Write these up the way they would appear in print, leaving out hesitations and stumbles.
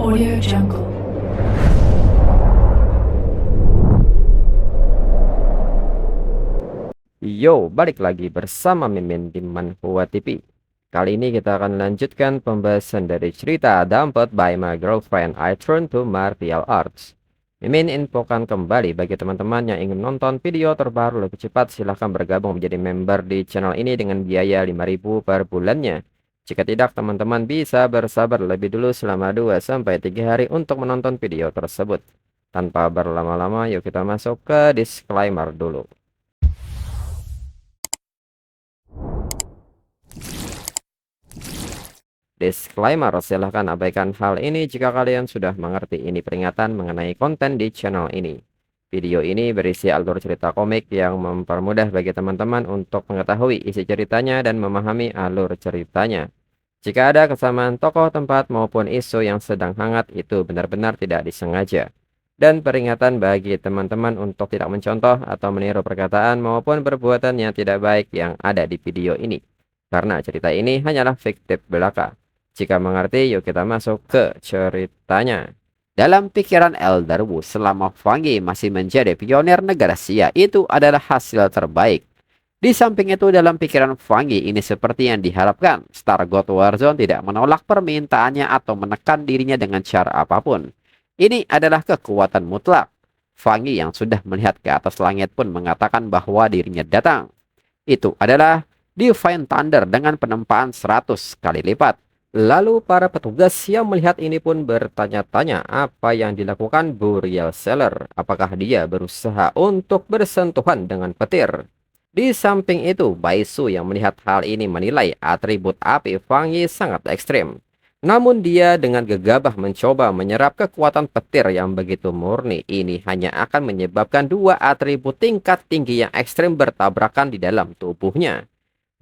Audio Jungle. Yo, balik lagi bersama Mimin di Manhwa TV. Kali ini kita akan lanjutkan pembahasan dari cerita Dumped by My Girlfriend I Turn to Martial Arts. Mimin infokan kembali bagi teman-teman yang ingin nonton video terbaru lebih cepat, silahkan bergabung menjadi member di channel ini dengan biaya 5.000 per bulannya. Jika tidak, teman-teman bisa bersabar lebih dulu selama 2-3 hari untuk menonton video tersebut. Tanpa berlama-lama, yuk kita masuk ke disclaimer dulu. Disclaimer, silahkan abaikan hal ini jika kalian sudah mengerti. Ini peringatan mengenai konten di channel ini. Video ini berisi alur cerita komik yang mempermudah bagi teman-teman untuk mengetahui isi ceritanya dan memahami alur ceritanya. Jika ada kesamaan tokoh, tempat, maupun isu yang sedang hangat, itu benar-benar tidak disengaja. Dan peringatan bagi teman-teman untuk tidak mencontoh atau meniru perkataan maupun perbuatan yang tidak baik yang ada di video ini. Karena cerita ini hanyalah fiktif belaka. Jika mengerti, yuk kita masuk ke ceritanya. Dalam pikiran Elderwu, selama Fangi masih menjadi pionir negara Xia, itu adalah hasil terbaik. Di samping itu, dalam pikiran Fangi ini seperti yang diharapkan, Star God Warzone tidak menolak permintaannya atau menekan dirinya dengan cara apapun. Ini adalah kekuatan mutlak. Fangi yang sudah melihat ke atas langit pun mengatakan bahwa dirinya datang. Itu adalah Divine Thunder dengan penempaan 100 kali lipat. Lalu para petugas yang melihat ini pun bertanya-tanya apa yang dilakukan Burial Seller. Apakah dia berusaha untuk bersentuhan dengan petir? Di samping itu, Baisu yang melihat hal ini menilai atribut api Fangi sangat ekstrim. Namun dia dengan gegabah mencoba menyerap kekuatan petir yang begitu murni. Ini hanya akan menyebabkan dua atribut tingkat tinggi yang ekstrim bertabrakan di dalam tubuhnya.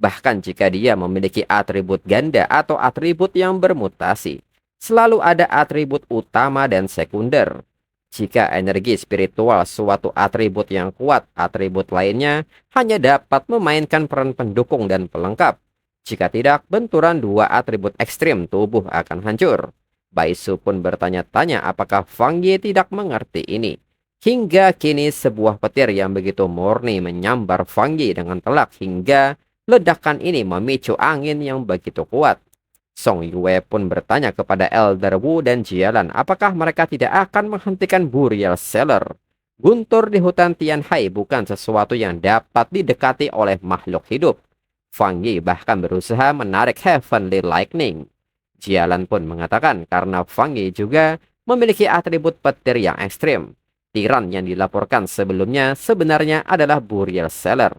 Bahkan jika dia memiliki atribut ganda atau atribut yang bermutasi, selalu ada atribut utama dan sekunder. Jika energi spiritual suatu atribut yang kuat, atribut lainnya hanya dapat memainkan peran pendukung dan pelengkap. Jika tidak, benturan dua atribut ekstrim tubuh akan hancur. Baisu pun bertanya-tanya apakah Fangi tidak mengerti ini. Hingga kini sebuah petir yang begitu murni menyambar Fangi dengan telak hingga ledakan ini memicu angin yang begitu kuat. Song Yue pun bertanya kepada Elderwu dan Jialan apakah mereka tidak akan menghentikan Burial Seller. Guntur di hutan Tianhai bukan sesuatu yang dapat didekati oleh makhluk hidup. Fangi bahkan berusaha menarik Heavenly Lightning. Jialan pun mengatakan karena Fangi juga memiliki atribut petir yang ekstrim. Tiran yang dilaporkan sebelumnya sebenarnya adalah Burial Seller.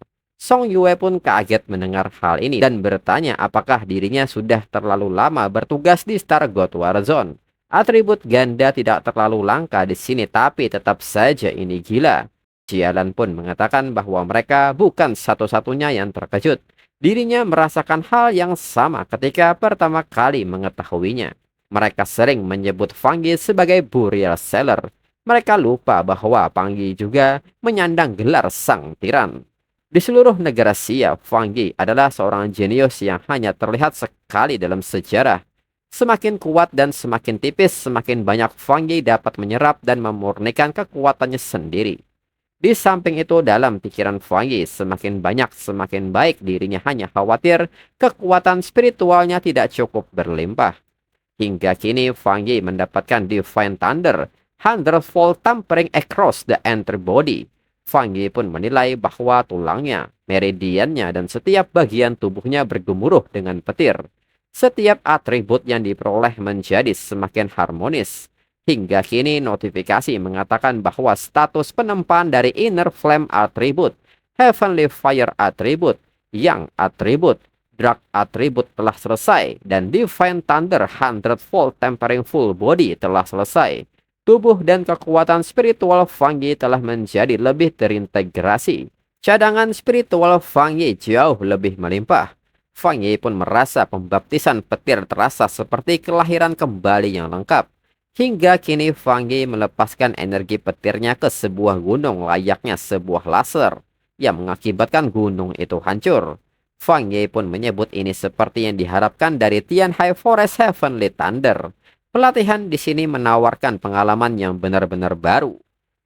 Song Yue pun kaget mendengar hal ini dan bertanya apakah dirinya sudah terlalu lama bertugas di Star God Warzone. Atribut ganda tidak terlalu langka di sini, tapi tetap saja ini gila. Jialan pun mengatakan bahwa mereka bukan satu-satunya yang terkejut. Dirinya merasakan hal yang sama ketika pertama kali mengetahuinya. Mereka sering menyebut Fangi sebagai Burial Seller. Mereka lupa bahwa Fangi juga menyandang gelar Sang Tiran. Di seluruh negara Xia, Fangi adalah seorang jenius yang hanya terlihat sekali dalam sejarah. Semakin kuat dan semakin tipis, semakin banyak Fangi dapat menyerap dan memurnikan kekuatannya sendiri. Di samping itu, dalam pikiran Fangi, semakin banyak, semakin baik. Dirinya hanya khawatir kekuatan spiritualnya tidak cukup berlimpah. Hingga kini, Fangi mendapatkan Divine Thunder, 100-fold tampering across the entire body. Fangi pun menilai bahwa tulangnya, meridiannya, dan setiap bagian tubuhnya bergemuruh dengan petir. Setiap atribut yang diperoleh menjadi semakin harmonis. Hingga kini notifikasi mengatakan bahwa status penempaan dari Inner Flame Attribute, Heavenly Fire Attribute, Yang Attribute, Dark Attribute telah selesai, dan Divine Thunder 100-fold Tempering Full Body telah selesai. Tubuh dan kekuatan spiritual Fangi telah menjadi lebih terintegrasi. Cadangan spiritual Fangi jauh lebih melimpah. Fangi pun merasa pembaptisan petir terasa seperti kelahiran kembali yang lengkap. Hingga kini Fangi melepaskan energi petirnya ke sebuah gunung layaknya sebuah laser yang mengakibatkan gunung itu hancur. Fangi pun menyebut ini seperti yang diharapkan dari Tianhai Forest Heavenly Thunder. Pelatihan di sini menawarkan pengalaman yang benar-benar baru.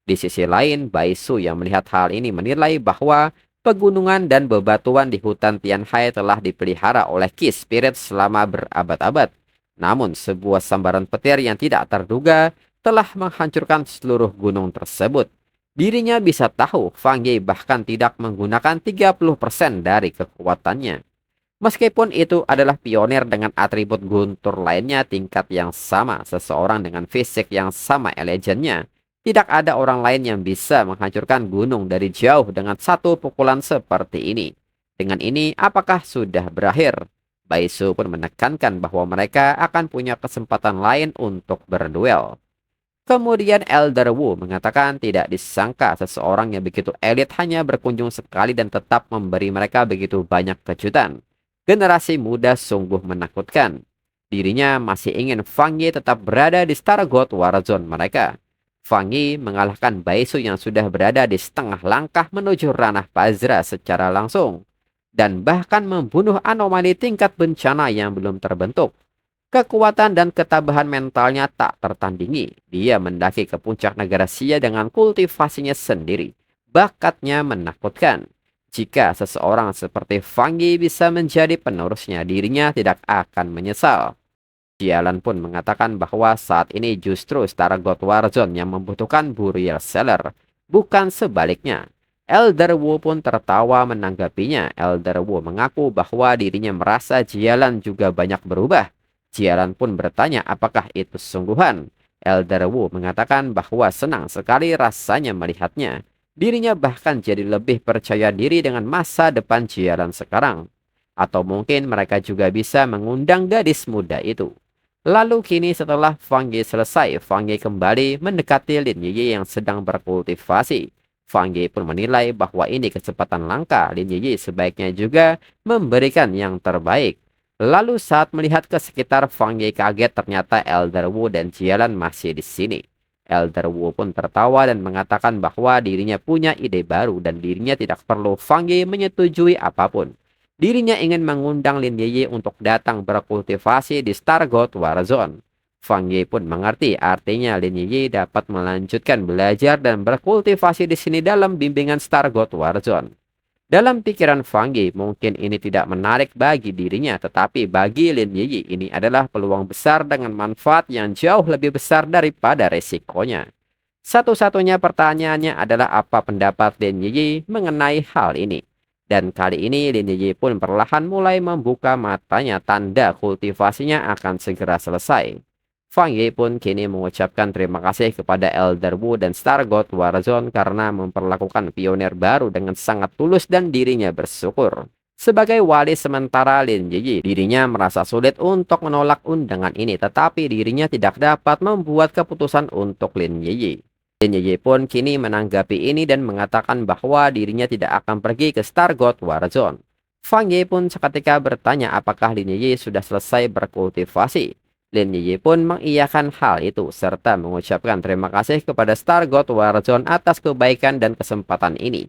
Di sisi lain, Baisu yang melihat hal ini menilai bahwa pegunungan dan bebatuan di hutan Tianhai telah dipelihara oleh Qi Spirit selama berabad-abad. Namun, sebuah sambaran petir yang tidak terduga telah menghancurkan seluruh gunung tersebut. Dirinya bisa tahu Fang Yi bahkan tidak menggunakan 30% dari kekuatannya. Meskipun itu adalah pionir dengan atribut guntur lainnya tingkat yang sama, seseorang dengan fisik yang sama elegannya, tidak ada orang lain yang bisa menghancurkan gunung dari jauh dengan satu pukulan seperti ini. Dengan ini, apakah sudah berakhir? Baisu pun menekankan bahwa mereka akan punya kesempatan lain untuk berduel. Kemudian Elder Wu mengatakan tidak disangka seseorang yang begitu elit hanya berkunjung sekali dan tetap memberi mereka begitu banyak kejutan. Generasi muda sungguh menakutkan. Dirinya masih ingin Fang Yi tetap berada di Star God Warzone mereka. Fang Yi mengalahkan Baisu yang sudah berada di setengah langkah menuju ranah Pazra secara langsung. Dan bahkan membunuh anomali tingkat bencana yang belum terbentuk. Kekuatan dan ketabahan mentalnya tak tertandingi. Dia mendaki ke puncak negara Xia dengan kultivasinya sendiri. Bakatnya menakutkan. Jika seseorang seperti Fang Yi bisa menjadi penerusnya, dirinya tidak akan menyesal. Jialan pun mengatakan bahwa saat ini justru Star God Warzone yang membutuhkan Burial Seller, bukan sebaliknya. Elder Wu pun tertawa menanggapinya. Elder Wu mengaku bahwa dirinya merasa Jialan juga banyak berubah. Jialan pun bertanya apakah itu sungguhan. Elder Wu mengatakan bahwa senang sekali rasanya melihatnya. Dirinya bahkan jadi lebih percaya diri dengan masa depan Jialan sekarang. Atau mungkin mereka juga bisa mengundang gadis muda itu. Lalu kini setelah Fang Yi selesai, Fang Yi kembali mendekati Lin Yi yang sedang berkultivasi. Fang Yi pun menilai bahwa ini kesempatan langka. Lin Yi sebaiknya juga memberikan yang terbaik. Lalu saat melihat ke sekitar, Fang Yi kaget ternyata Elder Wu dan Jialan masih di sini. Elder Wu pun tertawa dan mengatakan bahwa dirinya punya ide baru dan dirinya tidak perlu Fang Yi menyetujui apapun. Dirinya ingin mengundang Lin Yi untuk datang berkultivasi di Star God Warzone. Fang Yi pun mengerti artinya Lin Yi dapat melanjutkan belajar dan berkultivasi di sini dalam bimbingan Star God Warzone. Dalam pikiran Fang Yi, mungkin ini tidak menarik bagi dirinya, tetapi bagi Lin Yi ini adalah peluang besar dengan manfaat yang jauh lebih besar daripada resikonya. Satu-satunya pertanyaannya adalah apa pendapat Lin Yi mengenai hal ini. Dan kali ini Lin Yi pun perlahan mulai membuka matanya, tanda kultivasinya akan segera selesai. Fang Yi pun kini mengucapkan terima kasih kepada Elder Wu dan Star God Warzone karena memperlakukan pionir baru dengan sangat tulus dan dirinya bersyukur. Sebagai wali sementara Lin Yi, dirinya merasa sulit untuk menolak undangan ini, tetapi dirinya tidak dapat membuat keputusan untuk Lin Yi. Lin Yi pun kini menanggapi ini dan mengatakan bahwa dirinya tidak akan pergi ke Star God Warzone. Fang Yi pun seketika bertanya apakah Lin Yi sudah selesai berkultivasi. Lin Yi pun mengiyakan hal itu serta mengucapkan terima kasih kepada Star God Warzone atas kebaikan dan kesempatan ini.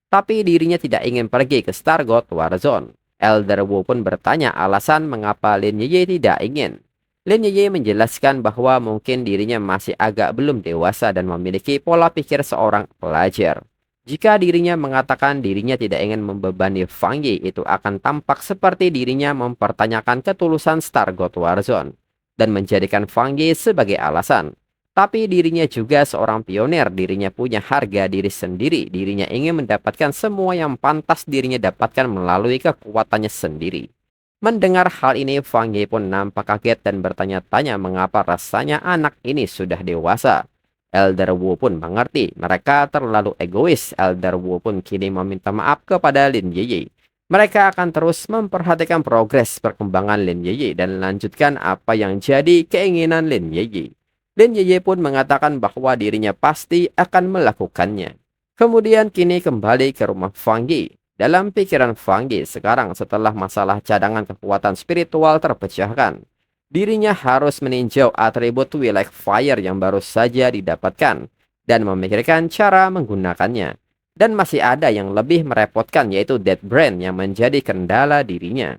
Tapi dirinya tidak ingin pergi ke Star God Warzone. Elder Wu pun bertanya alasan mengapa Lin Yi tidak ingin. Lin Yi menjelaskan bahwa mungkin dirinya masih agak belum dewasa dan memiliki pola pikir seorang pelajar. Jika dirinya mengatakan dirinya tidak ingin membebani Fang Yi, itu akan tampak seperti dirinya mempertanyakan ketulusan Star God Warzone dan menjadikan Fang Yi sebagai alasan. Tapi dirinya juga seorang pionir, dirinya punya harga diri sendiri, dirinya ingin mendapatkan semua yang pantas dirinya dapatkan melalui kekuatannya sendiri. Mendengar hal ini, Fang Yi pun nampak kaget dan bertanya-tanya mengapa rasanya anak ini sudah dewasa. Elder Wu pun mengerti, mereka terlalu egois. Elder Wu pun kini meminta maaf kepada Lin Yi. Mereka akan terus memperhatikan progres perkembangan Lin Yi dan lanjutkan apa yang jadi keinginan Lin Yi. Lin Yi pun mengatakan bahwa dirinya pasti akan melakukannya. Kemudian kini kembali ke rumah Fang Yi. Dalam pikiran Fang Yi sekarang setelah masalah cadangan kekuatan spiritual terpecahkan, dirinya harus meninjau atribut Will Fire yang baru saja didapatkan dan memikirkan cara menggunakannya. Dan masih ada yang lebih merepotkan yaitu Dead Brain yang menjadi kendala dirinya.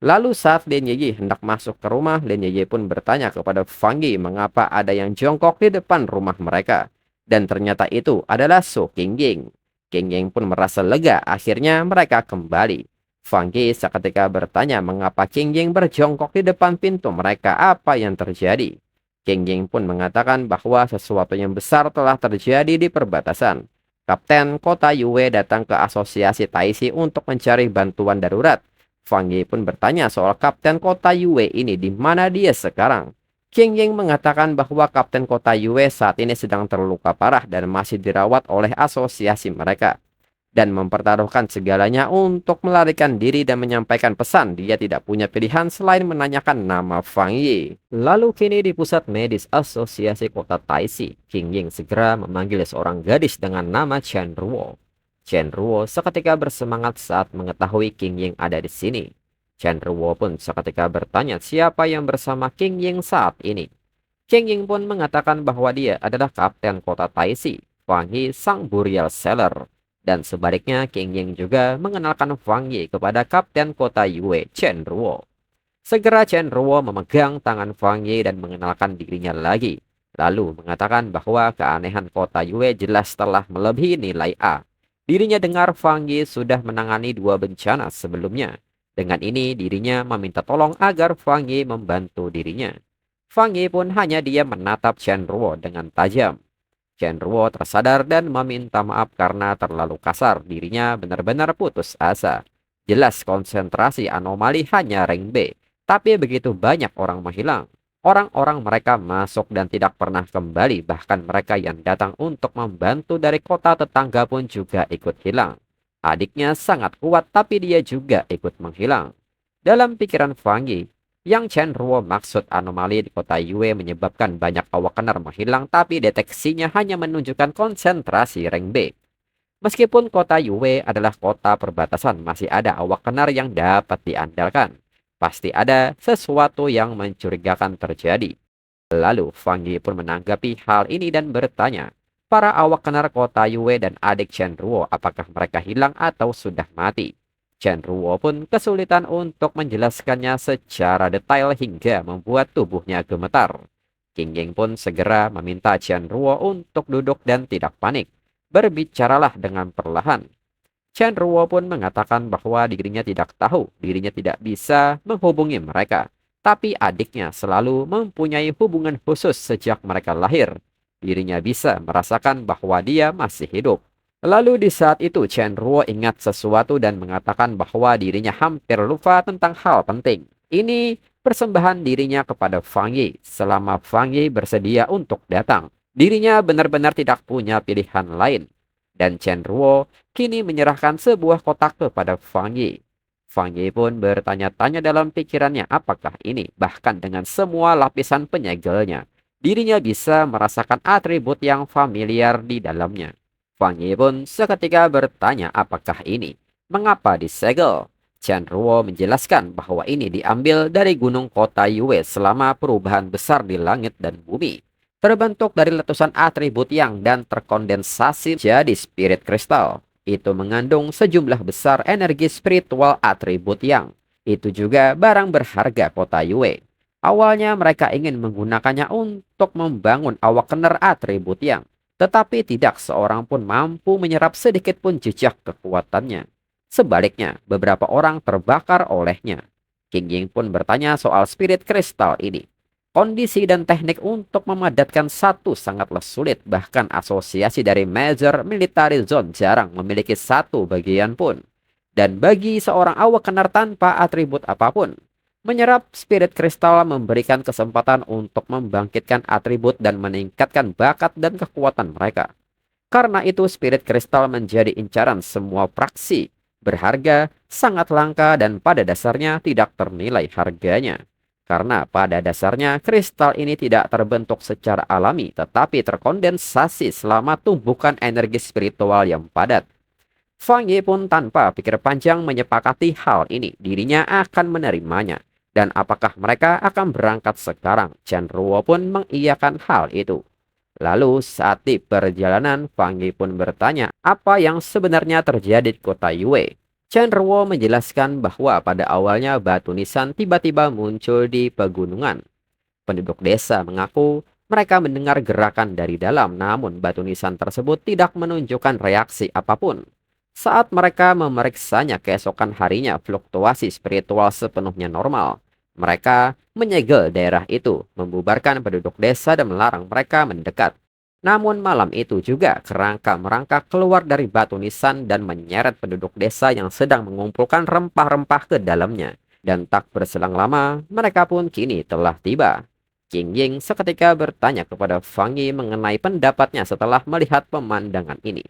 Lalu saat Lin Yiyi hendak masuk ke rumah, Lin Yiyi pun bertanya kepada Fang Yi mengapa ada yang jongkok di depan rumah mereka. Dan ternyata itu adalah Su Qingying. Qingying pun merasa lega, akhirnya mereka kembali. Fang Yi seketika bertanya mengapa Qingying berjongkok di depan pintu mereka, apa yang terjadi. Qingying pun mengatakan bahwa sesuatu yang besar telah terjadi di perbatasan. Kapten Kota Yue datang ke asosiasi Taisi untuk mencari bantuan darurat. Fang Yi pun bertanya soal Kapten Kota Yue ini di mana dia sekarang. Qingying mengatakan bahwa Kapten Kota Yue saat ini sedang terluka parah dan masih dirawat oleh asosiasi mereka. Dan mempertaruhkan segalanya untuk melarikan diri dan menyampaikan pesan dia tidak punya pilihan selain menanyakan nama Fang Yi. Lalu kini di pusat medis asosiasi kota Taisi, Qingying segera memanggil seorang gadis dengan nama Chen Ruo. Chen Ruo seketika bersemangat saat mengetahui Qingying ada di sini. Chen Ruo pun seketika bertanya siapa yang bersama Qingying saat ini. Qingying pun mengatakan bahwa dia adalah kapten kota Taisi, Fang Yi sang burial seller. Dan sebaliknya, Qingying juga mengenalkan Fang Yi kepada Kapten Kota Yue, Chen Ruo. Segera Chen Ruo memegang tangan Fang Yi dan mengenalkan dirinya lagi. Lalu mengatakan bahwa keanehan Kota Yue jelas telah melebihi nilai A. Dirinya dengar Fang Yi sudah menangani 2 bencana sebelumnya. Dengan ini dirinya meminta tolong agar Fang Yi membantu dirinya. Fang Yi pun hanya diam menatap Chen Ruo dengan tajam. Chen Ruo tersadar dan meminta maaf karena terlalu kasar. Dirinya benar-benar putus asa. Jelas konsentrasi anomali hanya rank B. Tapi begitu banyak orang menghilang. Orang-orang mereka masuk dan tidak pernah kembali. Bahkan mereka yang datang untuk membantu dari kota tetangga pun juga ikut hilang. Adiknya sangat kuat tapi dia juga ikut menghilang. Dalam pikiran Fang Yi, yang Chen Ruo maksud anomali di kota Yue menyebabkan banyak awakener menghilang tapi deteksinya hanya menunjukkan konsentrasi rank B. Meskipun kota Yue adalah kota perbatasan, masih ada awakener yang dapat diandalkan. Pasti ada sesuatu yang mencurigakan terjadi. Lalu Fang Yi pun menanggapi hal ini dan bertanya, para awakener kota Yue dan adik Chen Ruo apakah mereka hilang atau sudah mati? Chen Ruo pun kesulitan untuk menjelaskannya secara detail hingga membuat tubuhnya gemetar. Qingying pun segera meminta Chen Ruo untuk duduk dan tidak panik. Berbicaralah dengan perlahan. Chen Ruo pun mengatakan bahwa dirinya tidak tahu, dirinya tidak bisa menghubungi mereka. Tapi adiknya selalu mempunyai hubungan khusus sejak mereka lahir. Dirinya bisa merasakan bahwa dia masih hidup. Lalu di saat itu Chen Ruo ingat sesuatu dan mengatakan bahwa dirinya hampir lupa tentang hal penting. Ini persembahan dirinya kepada Fang Yi selama Fang Yi bersedia untuk datang. Dirinya benar-benar tidak punya pilihan lain. Dan Chen Ruo kini menyerahkan sebuah kotak kepada Fang Yi. Fang Yi pun bertanya-tanya dalam pikirannya apakah ini, bahkan dengan semua lapisan penyegelnya. Dirinya bisa merasakan atribut yang familiar di dalamnya. Fang Yi pun seketika bertanya apakah ini, mengapa disegel. Chen Ruo menjelaskan bahwa ini diambil dari gunung kota Yue selama perubahan besar di langit dan bumi. Terbentuk dari letusan atribut yang dan terkondensasi jadi spirit kristal. Itu mengandung sejumlah besar energi spiritual atribut yang. Itu juga barang berharga kota Yue. Awalnya mereka ingin menggunakannya untuk membangun awakener atribut yang. Tetapi tidak seorang pun mampu menyerap sedikit pun jejak kekuatannya. Sebaliknya, beberapa orang terbakar olehnya. Qingying pun bertanya soal spirit kristal ini. Kondisi dan teknik untuk memadatkan satu sangatlah sulit. Bahkan asosiasi dari Major Military Zone jarang memiliki satu bagian pun. Dan bagi seorang awakener tanpa atribut apapun, menyerap spirit kristal memberikan kesempatan untuk membangkitkan atribut dan meningkatkan bakat dan kekuatan mereka. Karena itu spirit kristal menjadi incaran semua praksi. Berharga, sangat langka dan pada dasarnya tidak ternilai harganya. Karena pada dasarnya kristal ini tidak terbentuk secara alami tetapi terkondensasi selama tumbukan energi spiritual yang padat. Fang Yi pun tanpa pikir panjang menyepakati hal ini. Dirinya akan menerimanya. Dan apakah mereka akan berangkat sekarang? Chen Ruo pun mengiyakan hal itu. Lalu saat di perjalanan, Fang Yi pun bertanya apa yang sebenarnya terjadi di kota Yue. Chen Ruo menjelaskan bahwa pada awalnya batu nisan tiba-tiba muncul di pegunungan. Penduduk desa mengaku mereka mendengar gerakan dari dalam, namun batu nisan tersebut tidak menunjukkan reaksi apapun. Saat mereka memeriksanya keesokan harinya, fluktuasi spiritual sepenuhnya normal. Mereka menyegel daerah itu, membubarkan penduduk desa dan melarang mereka mendekat. Namun malam itu juga kerangka merangkak keluar dari batu nisan dan menyeret penduduk desa yang sedang mengumpulkan rempah-rempah ke dalamnya. Dan tak berselang lama, mereka pun kini telah tiba. King Ying seketika bertanya kepada Fang Yi mengenai pendapatnya setelah melihat pemandangan ini.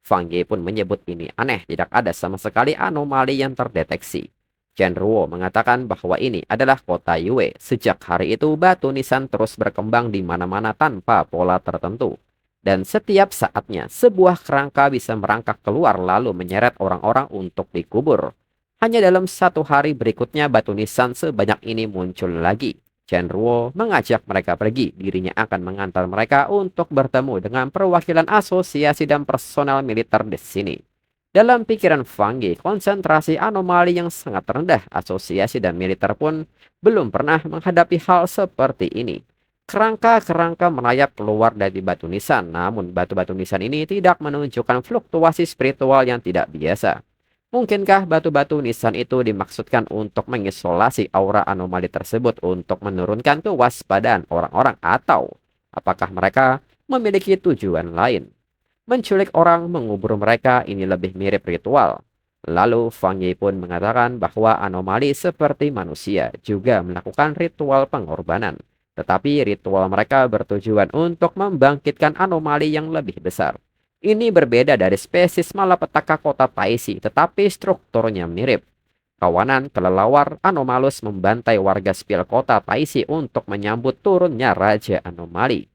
Fang Yi pun menyebut ini aneh, tidak ada sama sekali anomali yang terdeteksi. Chen Ruo mengatakan bahwa ini adalah kota Yue. Sejak hari itu, batu nisan terus berkembang di mana-mana tanpa pola tertentu. Dan setiap saatnya, sebuah kerangka bisa merangkak keluar lalu menyeret orang-orang untuk dikubur. Hanya dalam satu hari berikutnya, batu nisan sebanyak ini muncul lagi. Chen Ruo mengajak mereka pergi. Dirinya akan mengantar mereka untuk bertemu dengan perwakilan asosiasi dan personel militer di sini. Dalam pikiran Fang Yi, konsentrasi anomali yang sangat rendah, asosiasi dan militer pun belum pernah menghadapi hal seperti ini. Kerangka-kerangka merayap keluar dari batu nisan, namun batu-batu nisan ini tidak menunjukkan fluktuasi spiritual yang tidak biasa. Mungkinkah batu-batu nisan itu dimaksudkan untuk mengisolasi aura anomali tersebut untuk menurunkan kewaspadaan orang-orang, atau apakah mereka memiliki tujuan lain? Menculik orang, mengubur mereka, ini lebih mirip ritual. Lalu Fang Yi pun mengatakan bahwa anomali seperti manusia juga melakukan ritual pengorbanan. Tetapi ritual mereka bertujuan untuk membangkitkan anomali yang lebih besar. Ini berbeda dari spesies malapetaka kota Taisi, tetapi strukturnya mirip. Kawanan kelelawar anomalus membantai warga sipil kota Taisi untuk menyambut turunnya Raja Anomali.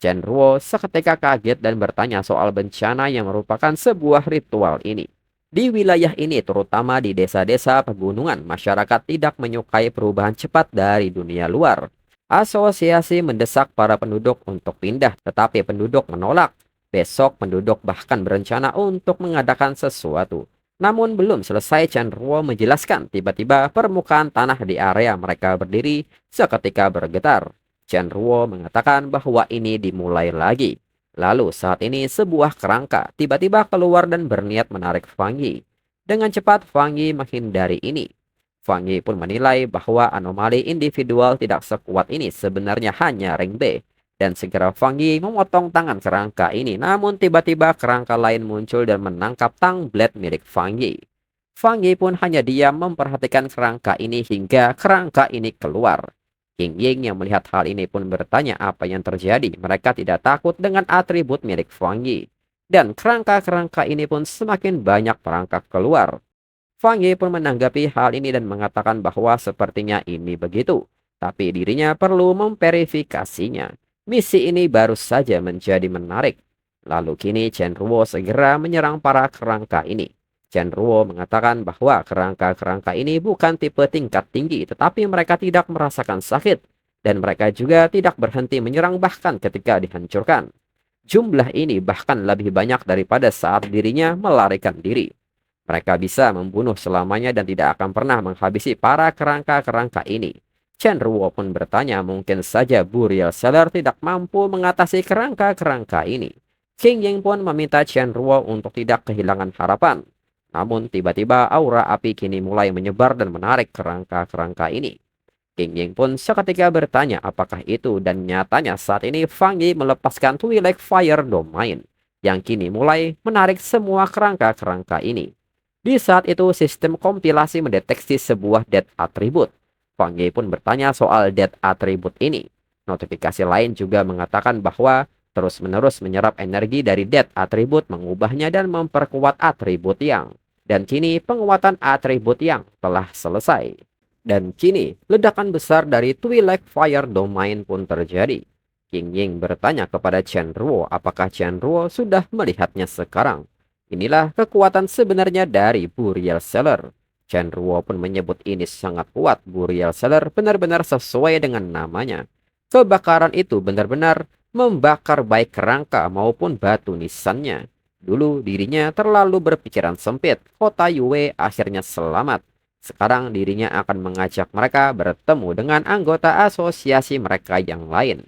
Chen Ruo seketika kaget dan bertanya soal bencana yang merupakan sebuah ritual ini. Di wilayah ini, terutama di desa-desa pegunungan, masyarakat tidak menyukai perubahan cepat dari dunia luar. Asosiasi mendesak para penduduk untuk pindah, tetapi penduduk menolak. Besok penduduk bahkan berencana untuk mengadakan sesuatu. Namun belum selesai Chen Ruo menjelaskan, tiba-tiba permukaan tanah di area mereka berdiri seketika bergetar. Chen Ruo mengatakan bahwa ini dimulai lagi. Lalu saat ini sebuah kerangka tiba-tiba keluar dan berniat menarik Fang Yi. Dengan cepat Fang Yi menghindari ini. Fang Yi pun menilai bahwa anomali individual tidak sekuat ini sebenarnya hanya ring B. Dan segera Fang Yi memotong tangan kerangka ini, namun tiba-tiba kerangka lain muncul dan menangkap tang blade milik Fang Yi. Fang Yi pun hanya diam memperhatikan kerangka ini hingga kerangka ini keluar. King Ying yang melihat hal ini pun bertanya apa yang terjadi. Mereka tidak takut dengan atribut milik Fang Yi. Dan kerangka-kerangka ini pun semakin banyak merangkak keluar. Fang Yi pun menanggapi hal ini dan mengatakan bahwa sepertinya ini begitu. Tapi dirinya perlu memverifikasinya. Misi ini baru saja menjadi menarik. Lalu kini Chen Ruo segera menyerang para kerangka ini. Chen Ruo mengatakan bahwa kerangka-kerangka ini bukan tipe tingkat tinggi, tetapi mereka tidak merasakan sakit. Dan mereka juga tidak berhenti menyerang bahkan ketika dihancurkan. Jumlah ini bahkan lebih banyak daripada saat dirinya melarikan diri. Mereka bisa membunuh selamanya dan tidak akan pernah menghabisi para kerangka-kerangka ini. Chen Ruo pun bertanya, mungkin saja Burial Seller tidak mampu mengatasi kerangka-kerangka ini. King Ying pun meminta Chen Ruo untuk tidak kehilangan harapan. Namun tiba-tiba aura api kini mulai menyebar dan menarik kerangka-kerangka ini. King Ying pun seketika bertanya apakah itu, dan nyatanya saat ini Fang Yi melepaskan Twilight Fire Domain yang kini mulai menarik semua kerangka-kerangka ini. Di saat itu sistem kompilasi mendeteksi sebuah dead attribute. Fang Yi pun bertanya soal dead attribute ini. Notifikasi lain juga mengatakan bahwa terus-menerus menyerap energi dari dead attribute, mengubahnya dan memperkuat atribut yang. Dan kini penguatan atribut yang telah selesai. Dan kini ledakan besar dari Twilight Fire Domain pun terjadi. King Ying bertanya kepada Chen Ruo apakah Chen Ruo sudah melihatnya sekarang. Inilah kekuatan sebenarnya dari Burial Seller. Chen Ruo pun menyebut ini sangat kuat. Burial Seller benar-benar sesuai dengan namanya. Kebakaran itu benar-benar membakar baik kerangka maupun batu nisannya. Dulu dirinya terlalu berpikiran sempit, kota Yue akhirnya selamat. Sekarang dirinya akan mengajak mereka bertemu dengan anggota asosiasi mereka yang lain.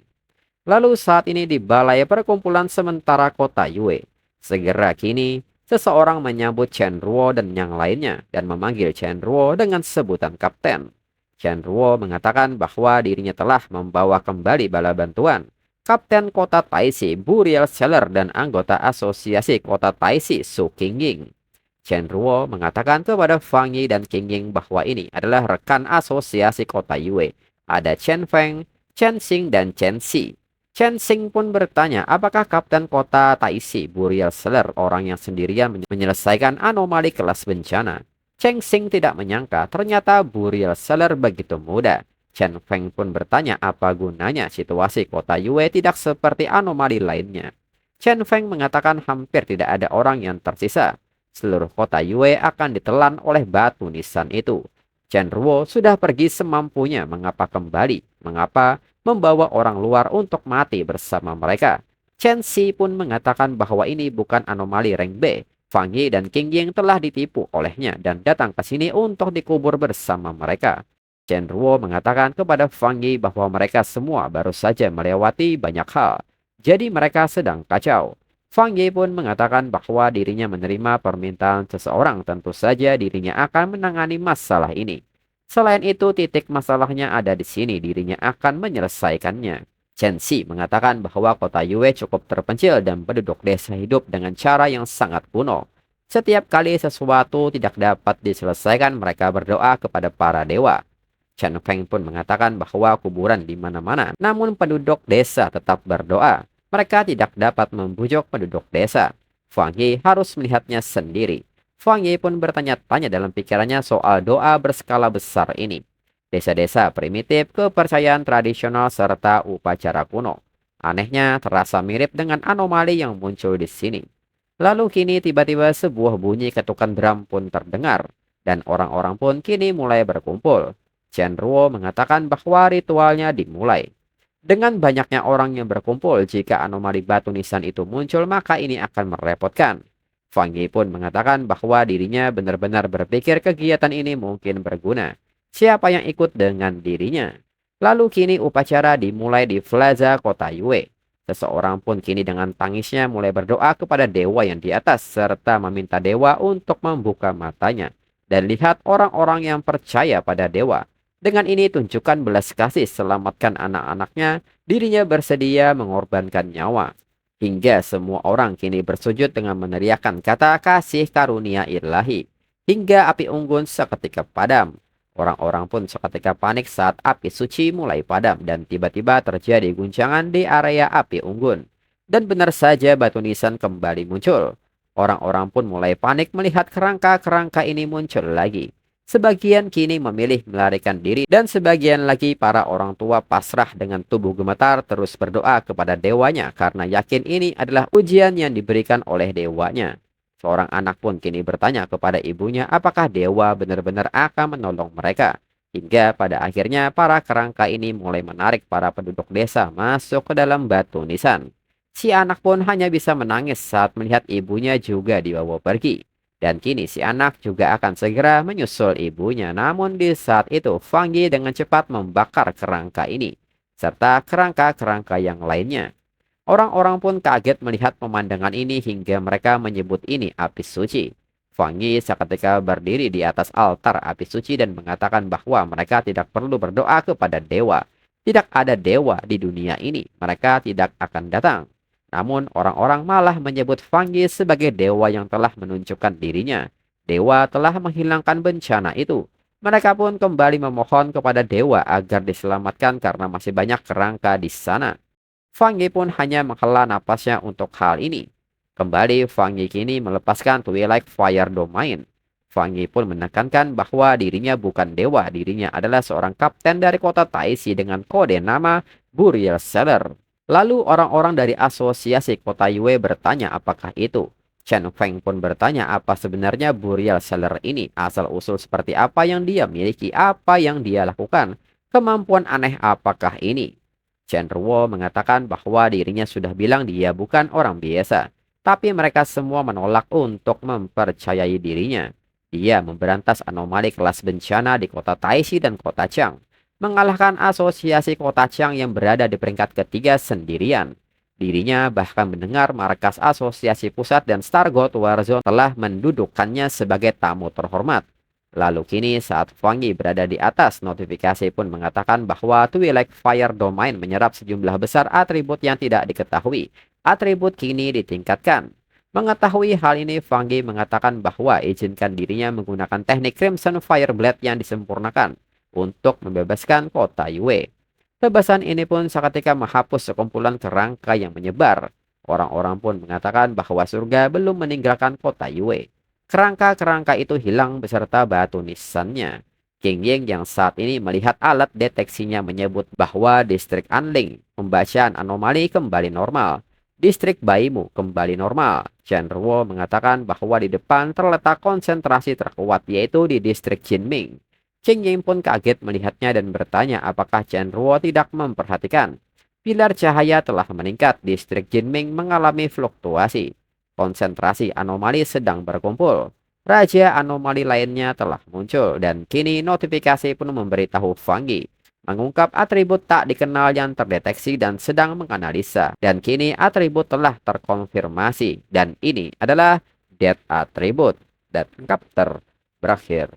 Lalu saat ini di balai perkumpulan sementara kota Yue. Segera kini, seseorang menyambut Chen Ruo dan yang lainnya dan memanggil Chen Ruo dengan sebutan kapten. Chen Ruo mengatakan bahwa dirinya telah membawa kembali bala bantuan. Kapten kota Taisi, Burial Seller dan anggota asosiasi kota Taisi, Su Qingying. Chen Ruo mengatakan kepada Fang Yi dan Qingying bahwa ini adalah rekan asosiasi kota Yue. Ada Chen Feng, Chen Xing, dan Chen Xi. Chen Xing pun bertanya apakah kapten kota Taisi, Burial Seller, orang yang sendirian menyelesaikan anomali kelas bencana. Chen Xing tidak menyangka ternyata Burial Seller begitu mudah. Chen Feng pun bertanya apa gunanya situasi kota Yue tidak seperti anomali lainnya. Chen Feng mengatakan hampir tidak ada orang yang tersisa. Seluruh kota Yue akan ditelan oleh batu nisan itu. Chen Ruo sudah pergi semampunya mengapa kembali, mengapa membawa orang luar untuk mati bersama mereka. Chen Xi pun mengatakan bahwa ini bukan anomali rank B. Fang Yi dan Qing Ying telah ditipu olehnya dan datang ke sini untuk dikubur bersama mereka. Chen Ruo mengatakan kepada Fang Yi bahwa mereka semua baru saja melewati banyak hal. Jadi mereka sedang kacau. Fang Yi pun mengatakan bahwa dirinya menerima permintaan seseorang, tentu saja dirinya akan menangani masalah ini. Selain itu, titik masalahnya ada di sini, dirinya akan menyelesaikannya. Chen Xi mengatakan bahwa kota Yue cukup terpencil dan penduduk desa hidup dengan cara yang sangat kuno. Setiap kali sesuatu tidak dapat diselesaikan, mereka berdoa kepada para dewa. Chen Feng pun mengatakan bahwa kuburan di mana-mana, namun penduduk desa tetap berdoa. Mereka tidak dapat membujuk penduduk desa. Fang Yi harus melihatnya sendiri. Fang Yi pun bertanya-tanya dalam pikirannya soal doa berskala besar ini. Desa-desa primitif, kepercayaan tradisional, serta upacara kuno. Anehnya terasa mirip dengan anomali yang muncul di sini. Lalu kini tiba-tiba sebuah bunyi ketukan drum pun terdengar. Dan orang-orang pun kini mulai berkumpul. Chen Ruo mengatakan bahwa ritualnya dimulai. Dengan banyaknya orang yang berkumpul, jika anomali batu nisan itu muncul, maka ini akan merepotkan. Fang Yi pun mengatakan bahwa dirinya benar-benar berpikir kegiatan ini mungkin berguna. Siapa yang ikut dengan dirinya? Lalu kini upacara dimulai di plaza kota Yue. Seseorang pun kini dengan tangisnya mulai berdoa kepada dewa yang di atas, serta meminta dewa untuk membuka matanya. Dan lihat orang-orang yang percaya pada dewa. Dengan ini tunjukkan belas kasih, selamatkan anak-anaknya, dirinya bersedia mengorbankan nyawa. Hingga semua orang kini bersujud dengan meneriakkan kata kasih karunia ilahi. Hingga api unggun seketika padam. Orang-orang pun seketika panik saat api suci mulai padam dan tiba-tiba terjadi guncangan di area api unggun. Dan benar saja batu nisan kembali muncul. Orang-orang pun mulai panik melihat kerangka-kerangka ini muncul lagi. Sebagian kini memilih melarikan diri dan sebagian lagi para orang tua pasrah dengan tubuh gemetar terus berdoa kepada dewanya karena yakin ini adalah ujian yang diberikan oleh dewanya. Seorang anak pun kini bertanya kepada ibunya apakah dewa benar-benar akan menolong mereka. Hingga pada akhirnya para kerangka ini mulai menarik para penduduk desa masuk ke dalam batu nisan. Si anak pun hanya bisa menangis saat melihat ibunya juga dibawa pergi. Dan kini si anak juga akan segera menyusul ibunya. Namun di saat itu Fang Yi dengan cepat membakar kerangka ini. Serta kerangka-kerangka yang lainnya. Orang-orang pun kaget melihat pemandangan ini hingga mereka menyebut ini api suci. Fang Yi seketika berdiri di atas altar api suci dan mengatakan bahwa mereka tidak perlu berdoa kepada dewa. Tidak ada dewa di dunia ini. Mereka tidak akan datang. Namun orang-orang malah menyebut Fang Yi sebagai dewa yang telah menunjukkan dirinya. Dewa telah menghilangkan bencana itu. Mereka pun kembali memohon kepada dewa agar diselamatkan karena masih banyak kerangka di sana. Fang Yi pun hanya menghela napasnya untuk hal ini. Kembali Fang Yi kini melepaskan Twilight Fire Domain. Fang Yi pun menekankan bahwa dirinya bukan dewa, dirinya adalah seorang kapten dari kota Taisi dengan kode nama Burial Seller. Lalu orang-orang dari asosiasi kota Yue bertanya apakah itu. Chen Feng pun bertanya apa sebenarnya Burial Seller ini, asal-usul seperti apa yang dia miliki, apa yang dia lakukan, kemampuan aneh apakah ini. Chen Ruo mengatakan bahwa dirinya sudah bilang dia bukan orang biasa. tapi mereka semua menolak untuk mempercayai dirinya. Dia memberantas anomali kelas bencana di kota Taixi dan kota Chang, mengalahkan asosiasi kota Chang yang berada di peringkat ketiga sendirian. Dirinya bahkan mendengar markas asosiasi pusat dan Stargot Warzone telah mendudukkannya sebagai tamu terhormat. Lalu kini saat Fangi berada di atas, notifikasi pun mengatakan bahwa Twilight Fire Domain menyerap sejumlah besar atribut yang tidak diketahui. Atribut kini ditingkatkan. Mengetahui hal ini, Fangi mengatakan bahwa izinkan dirinya menggunakan teknik Crimson Fire Blade yang disempurnakan untuk membebaskan kota Yue. Bebasan ini pun seketika menghapus sekumpulan kerangka yang menyebar. Orang-orang pun mengatakan bahwa surga belum meninggalkan kota Yue. Kerangka-kerangka itu hilang beserta batu nisannya. King Ying yang saat ini melihat alat deteksinya menyebut bahwa distrik Anling pembacaan anomali kembali normal. Distrik Baimu kembali normal. Chen Ruo mengatakan bahwa di depan terletak konsentrasi terkuat yaitu di distrik Jinming. King Ying pun kaget melihatnya dan bertanya apakah Chen Ruo tidak memperhatikan. Pilar cahaya telah meningkat, distrik Jinming mengalami fluktuasi. Konsentrasi anomali sedang berkumpul. Raja anomali lainnya telah muncul dan kini notifikasi pun memberitahu Fangi mengungkap atribut tak dikenal yang terdeteksi dan sedang menganalisa. Dan kini atribut telah terkonfirmasi dan ini adalah Death Attribute. Dan chapter berakhir.